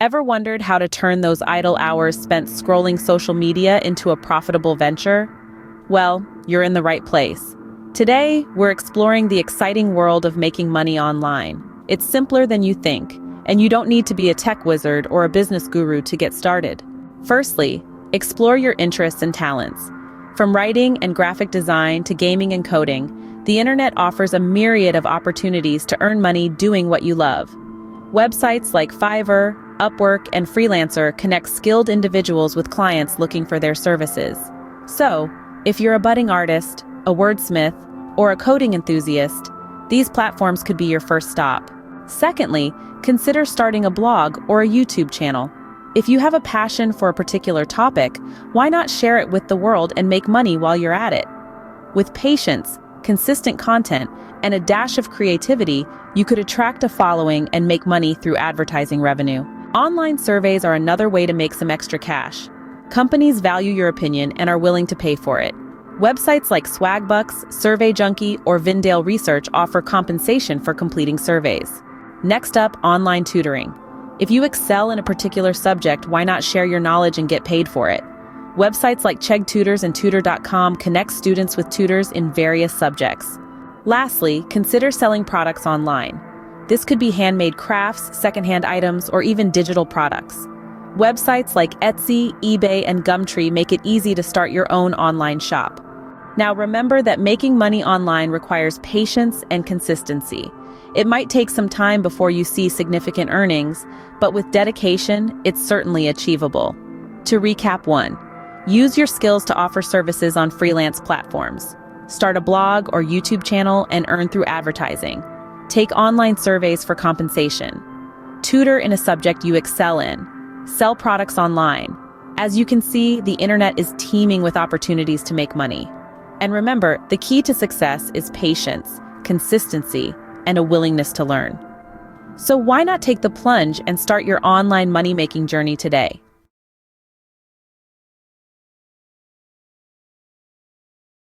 Ever wondered how to turn those idle hours spent scrolling social media into a profitable venture? Well, you're in the right place. Today, we're exploring the exciting world of making money online. It's simpler than you think, and you don't need to be a tech wizard or a business guru to get started. Firstly, explore your interests and talents. From writing and graphic design to gaming and coding, the internet offers a myriad of opportunities to earn money doing what you love. Websites like Fiverr, Upwork, and Freelancer connect skilled individuals with clients looking for their services. So, if you're a budding artist, a wordsmith, or a coding enthusiast, these platforms could be your first stop. Secondly, consider starting a blog or a YouTube channel. If you have a passion for a particular topic, why not share it with the world and make money while you're at it? With patience, consistent content, and a dash of creativity, you could attract a following and make money through advertising revenue. Online surveys are another way to make some extra cash. Companies value your opinion and are willing to pay for it. Websites like Swagbucks, Survey Junkie, or Vindale Research offer compensation for completing surveys. Next up, online tutoring. If you excel in a particular subject, why not share your knowledge and get paid for it? Websites like Chegg Tutors and Tutor.com connect students with tutors in various subjects. Lastly, consider selling products online. This could be handmade crafts, secondhand items, or even digital products. Websites like Etsy, eBay, and Gumtree make it easy to start your own online shop. Now remember that making money online requires patience and consistency. It might take some time before you see significant earnings, but with dedication, it's certainly achievable. To recap: 1. Use your skills to offer services on freelance platforms. Start a blog or YouTube channel and earn through advertising. Take online surveys for compensation. Tutor in a subject you excel in. Sell products online. As you can see, the internet is teeming with opportunities to make money. And remember, the key to success is patience, consistency, and a willingness to learn. So why not take the plunge and start your online money-making journey today?